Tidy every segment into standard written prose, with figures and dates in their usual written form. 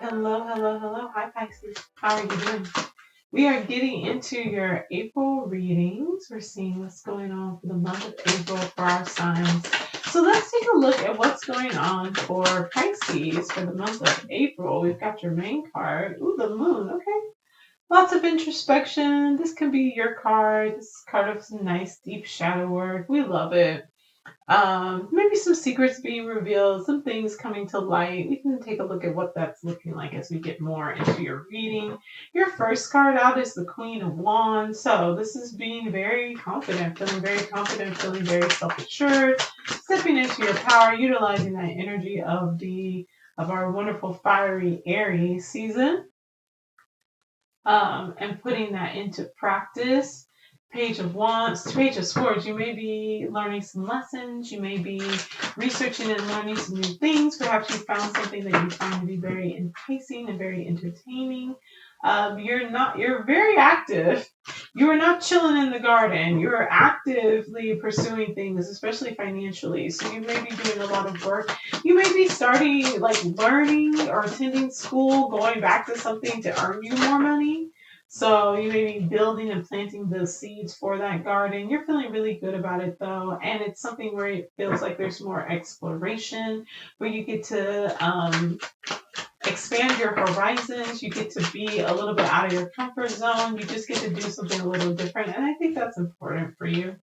Hello, hello, hello. Hi, Pisces. How are you doing? We are getting into your April readings. We're seeing what's going on for the month of April for our signs. So let's take a look at what's going on for Pisces for the month of April. We've got your main card. Ooh, the moon. Okay. Lots of introspection. This can be your card. This is card of some nice deep shadow work. We love it. Maybe some secrets being revealed, some things coming to light. We can take a look at what that's looking like as we get more into your reading. Your first card out is the Queen of Wands. So this is being very confident, feeling very self-assured, stepping into your power, utilizing that energy of our wonderful fiery Aries season, and putting that into practice. Page of Wands, Page of Swords. You may be learning some lessons. You may be researching and learning some new things. Perhaps you found something that you find to be very enticing and very entertaining. You're very active. You are not chilling in the garden. You are actively pursuing things, especially financially. So you may be doing a lot of work. You may be starting, like, learning or attending school, going back to something to earn you more money. So you may be building and planting the seeds for that garden. You're feeling really good about it though. And it's something where it feels like there's more exploration, where you get to expand your horizons. You get to be a little bit out of your comfort zone. You just get to do something a little different. And I think that's important for you.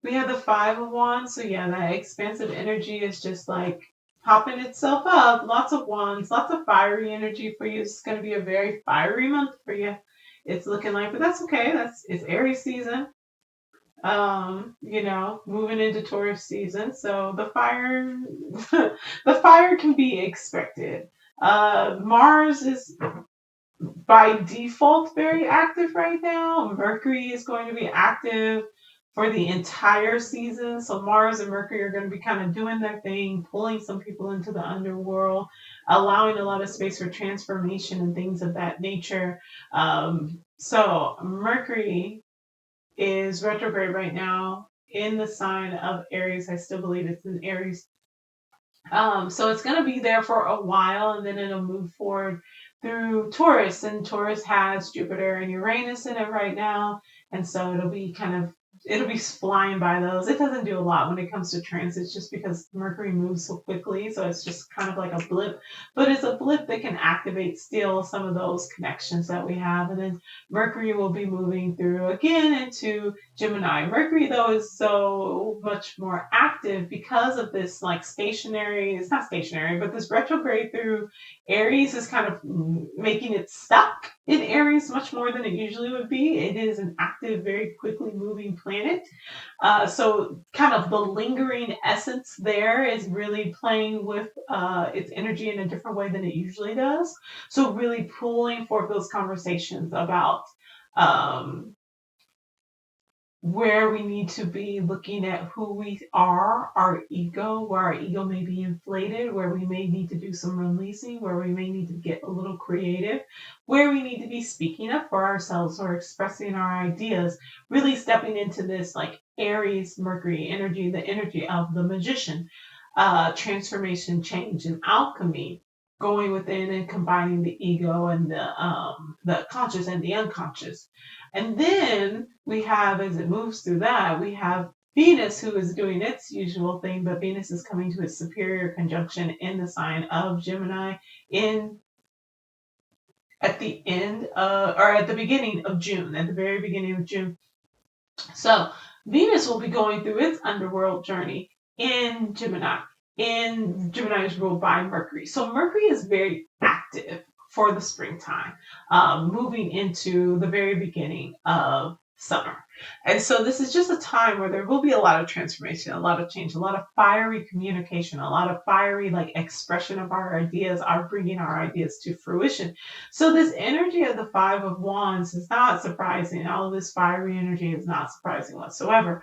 We have the Five of Wands. So yeah, that expansive energy is just like popping itself up. Lots of wands, lots of fiery energy for you. It's going to be a very fiery month for you. It's looking like, but that's okay. It's Aries season. Moving into Taurus season. So the fire the fire can be expected. Mars is by default very active right now. Mercury is going to be active for the entire season. So Mars and Mercury are going to be kind of doing their thing, pulling some people into the underworld, allowing a lot of space for transformation and things of that nature. So Mercury is retrograde right now in the sign of Aries. I still believe it's in Aries. So it's going to be there for a while, and then it'll move forward through Taurus. And Taurus has Jupiter and Uranus in it right now. And so it'll be flying by those. It doesn't do a lot when it comes to transits just because Mercury moves so quickly. So it's just kind of like a blip, but it's a blip that can activate still some of those connections that we have. And then Mercury will be moving through again into Gemini. Mercury, though, is so much more active because of this, like, stationary, it's not stationary, but this retrograde through Aries is kind of making it stuck in Aries much more than it usually would be. It is an active, very quickly moving planet. So kind of the lingering essence there is really playing with its energy in a different way than it usually does. So really pulling forth those conversations about where we need to be looking at who we are, our ego, where our ego may be inflated, where we may need to do some releasing, where we may need to get a little creative, where we need to be speaking up for ourselves or expressing our ideas, really stepping into this, like, Aries Mercury energy, the energy of the magician, transformation, change, and alchemy, going within and combining the ego and the conscious and the unconscious. And then we have, as it moves through that, we have Venus, who is doing its usual thing, but Venus is coming to its superior conjunction in the sign of Gemini at the end or at the beginning of June, at the very beginning of June. So Venus will be going through its underworld journey in Gemini. And Gemini is ruled by Mercury. So Mercury is very active for the springtime, moving into the very beginning of summer. And so this is just a time where there will be a lot of transformation, a lot of change, a lot of fiery communication, a lot of fiery, like, expression of our ideas, our bringing our ideas to fruition. So this energy of the Five of Wands is not surprising. All of this fiery energy is not surprising whatsoever.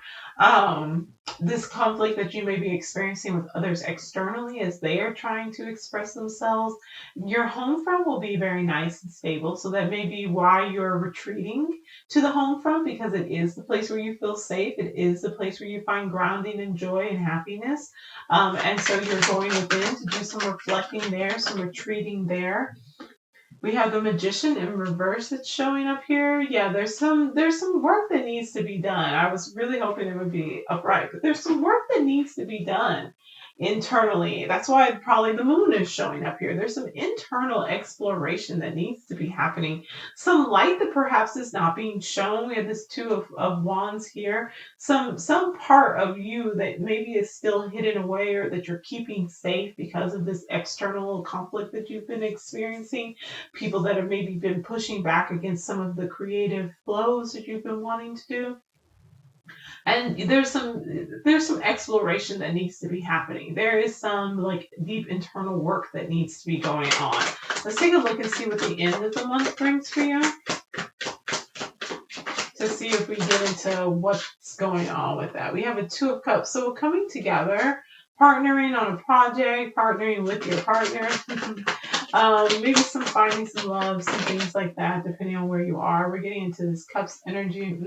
This conflict that you may be experiencing with others externally as they are trying to express themselves, your home front will be very nice and stable. So that may be why you're retreating to the home front, because it is the place where you feel safe. It is the place where you find grounding and joy and happiness. And so you're going within to do some reflecting there, some retreating there. We have the Magician in reverse that's showing up here. Yeah, there's some work that needs to be done. I was really hoping it would be upright, but there's some work that needs to be done internally. That's why probably the moon is showing up here. There's some internal exploration that needs to be happening. Some light that perhaps is not being shown. We have this two of wands here. Some part of you that maybe is still hidden away or that you're keeping safe because of this external conflict that you've been experiencing, people that have maybe been pushing back against some of the creative flows that you've been wanting to do. And there's some exploration that needs to be happening. There is some like deep internal work that needs to be going on. Let's take a look and see what the end of the month brings for you, to see if we get into what's going on with that. We have a Two of Cups. So coming together, partnering on a project, partnering with your partner. Maybe some finding some love, some things like that, depending on where you are. We're getting into this cups energy.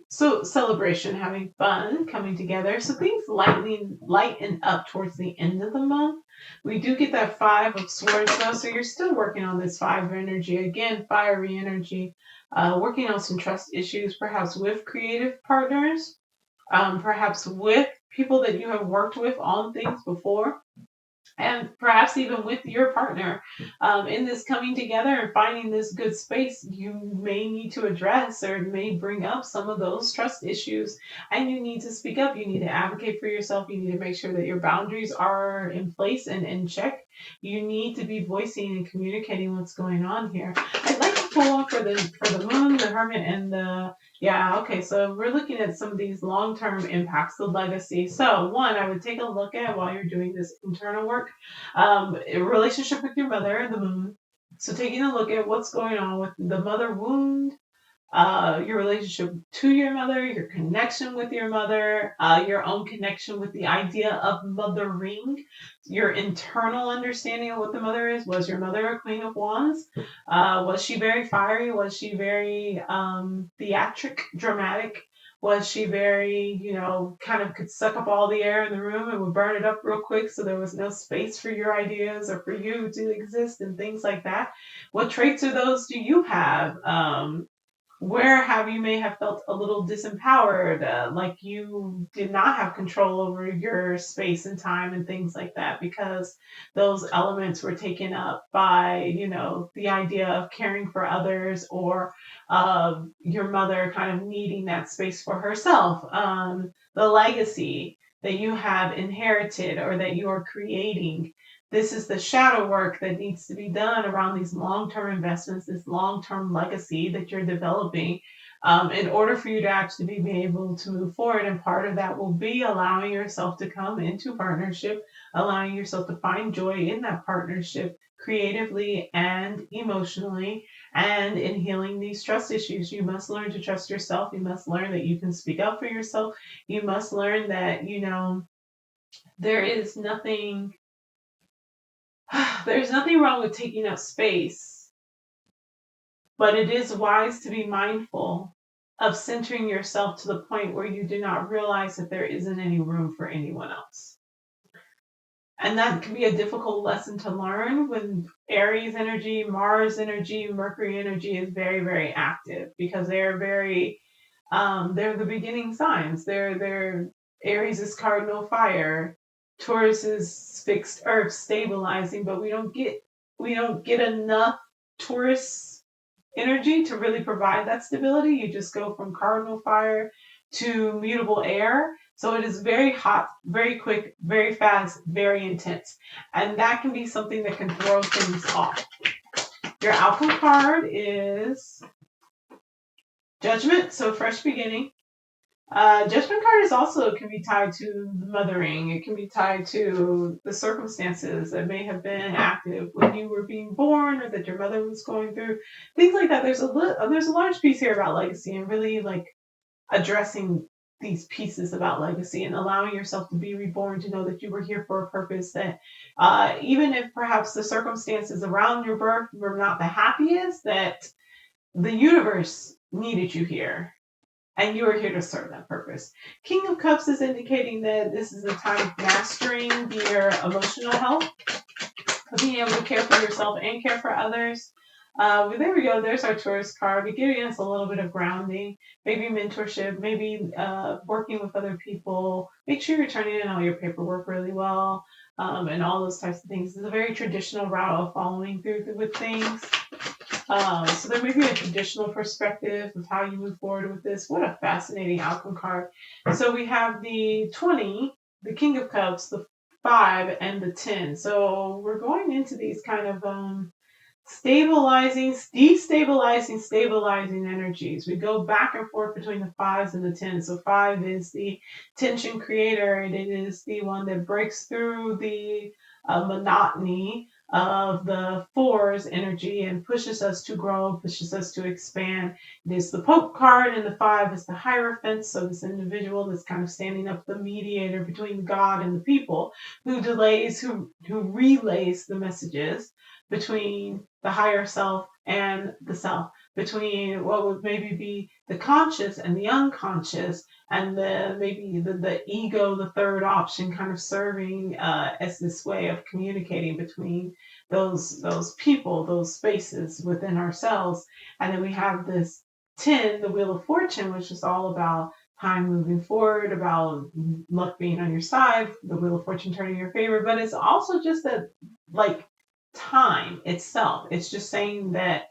So celebration, having fun, coming together. So things lighten up towards the end of the month. We do get that Five of Swords though, so you're still working on this five energy. Again, fiery energy. Working on some trust issues, perhaps with creative partners, perhaps with people that you have worked with on things before, and perhaps even with your partner, in this coming together and finding this good space. You may need to address or may bring up some of those trust issues, and you need to speak up. You need to advocate for yourself. You need to make sure that your boundaries are in place and in check. You need to be voicing and communicating what's going on here. I'd like to pull on for the moon, the hermit, and the, yeah, okay, so we're looking at some of these long-term impacts, the legacy. So one, I would take a look at, while you're doing this internal work, a relationship with your mother, the moon. So taking a look at what's going on with the mother wound, your relationship to your mother, your connection with your mother, your own connection with the idea of mothering, your internal understanding of what the mother is. Was your mother a Queen of Wands? Was she very fiery? Was she very theatric, dramatic? Was she very, kind of could suck up all the air in the room and would burn it up real quick, so there was no space for your ideas or for you to exist and things like that? What traits of those do you have? Where have you may have felt a little disempowered, like you did not have control over your space and time and things like that, because those elements were taken up by, the idea of caring for others, or your mother kind of needing that space for herself. The legacy that you have inherited or that you are creating, this is the shadow work that needs to be done around these long-term investments, this long-term legacy that you're developing, in order for you to actually be able to move forward. And part of that will be allowing yourself to come into partnership, allowing yourself to find joy in that partnership, creatively and emotionally, and in healing these trust issues. You must learn to trust yourself. You must learn that you can speak up for yourself. You must learn that, there is nothing there's nothing wrong with taking up space, but it is wise to be mindful of centering yourself to the point where you do not realize that there isn't any room for anyone else. And that can be a difficult lesson to learn when Aries energy, Mars energy, Mercury energy is very, very active, because they're very, they're the beginning signs. They're Aries is cardinal fire. Taurus is fixed earth, stabilizing, but we don't get enough Taurus energy to really provide that stability. You just go from cardinal fire to mutable air. So it is very hot, very quick, very fast, very intense. And that can be something that can throw things off. Your outcome card is Judgment, so fresh beginning. Judgment card is also can be tied to mothering. It can be tied to the circumstances that may have been active when you were being born, or that your mother was going through, things like that. There's a large piece here about legacy, and really like addressing these pieces about legacy and allowing yourself to be reborn, to know that you were here for a purpose, that even if perhaps the circumstances around your birth were not the happiest, that the universe needed you here, and you are here to serve that purpose. King of Cups is indicating that this is a time of mastering your emotional health. being able to care for yourself and care for others. But there we go. There's our Taurus card. We're giving us a little bit of grounding, maybe mentorship, maybe working with other people. Make sure you're turning in all your paperwork really well, and all those types of things. It's a very traditional route of following through with things. So there may be a traditional perspective of how you move forward with this. What a fascinating outcome card. So we have the 20, the King of Cups, the 5, and the 10. So we're going into these kind of stabilizing, destabilizing, stabilizing energies. We go back and forth between the 5s and the 10s. So 5 is the tension creator, and it is the one that breaks through the monotony of the 4's energy and pushes us to grow, pushes us to expand. It is the Pope card, and the 5 is the Hierophant. So this individual that's kind of standing up, the mediator between God and the people, who relays the messages between the higher self and the self, between what would maybe be the conscious and the unconscious, and maybe the ego, the third option, kind of serving as this way of communicating between those people, those spaces within ourselves. And then we have this 10, the Wheel of Fortune, which is all about time moving forward, about luck being on your side, the Wheel of Fortune turning in your favor. But it's also just that, like, time itself. It's just saying that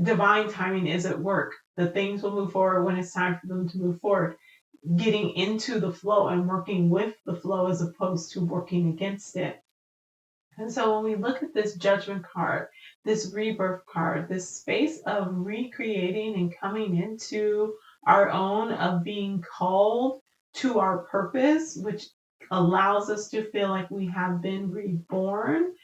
divine timing is at work. The things will move forward when it's time for them to move forward. Getting into the flow and working with the flow as opposed to working against it. And so when we look at this Judgment card, this Rebirth card, this space of recreating and coming into our own, of being called to our purpose, which allows us to feel like we have been reborn,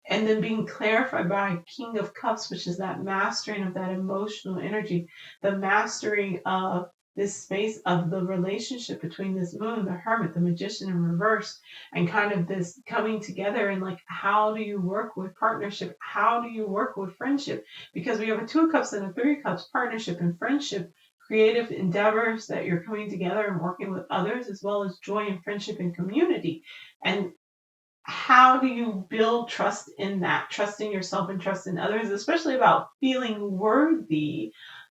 and then being clarified by King of Cups, which is that mastering of that emotional energy, the mastering of this space of the relationship between this moon, the hermit, the magician in reverse, and kind of this coming together. And like, how do you work with partnership? How do you work with friendship? Because we have a 2 of Cups and a 3 of Cups, partnership and friendship, creative endeavors that you're coming together and working with others, as well as joy and friendship and community. And how do you build trust in that, trust in yourself and trust in others, especially about feeling worthy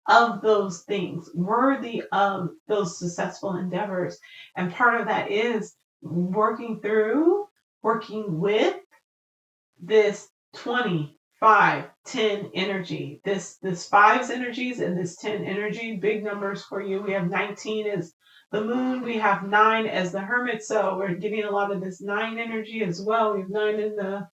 of those things, worthy of those successful endeavors? And part of that is working with this 25, 10 energy, this 5's energies and this 10 energy, big numbers for you. We have 19 as the moon, we have 9 as the hermit, so we're getting a lot of this 9 energy as well. We have 9 in the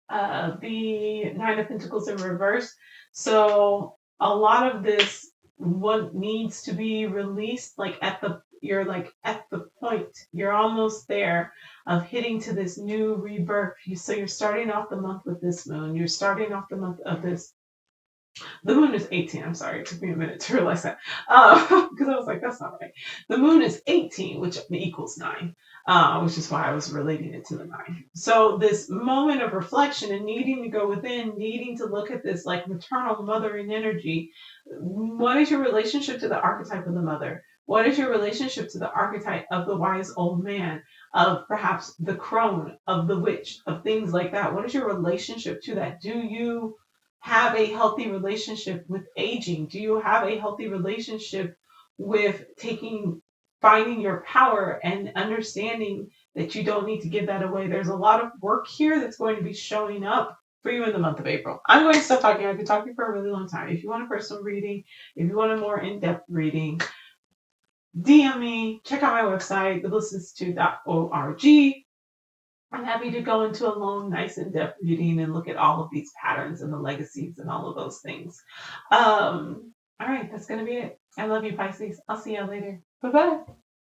9 of Pentacles in reverse. So a lot of this, what needs to be released, you're at the point, you're almost there of hitting to this new rebirth. So you're starting off the month with this moon. You're starting off the month of this. The moon is 18. I'm sorry, it took me a minute to realize that, because I was like, that's not right. The moon is 18, which equals 9, which is why I was relating it to the 9. So this moment of reflection and needing to go within, needing to look at this like maternal mothering energy. What is your relationship to the archetype of the mother? What is your relationship to the archetype of the wise old man, of perhaps the crone, of the witch, of things like that? What is your relationship to that? Do you have a healthy relationship with aging? Do you have a healthy relationship with finding your power and understanding that you don't need to give that away? There's a lot of work here that's going to be showing up for you in the month of April. I'm going to stop talking. I've been talking for a really long time. If you want a personal reading, if you want a more in-depth reading, DM me, check out my website, theblissinstitute.org. I'm happy to go into a long, nice, in-depth reading and look at all of these patterns and the legacies and all of those things. All right, that's going to be it. I love you, Pisces. I'll see you later. Bye-bye.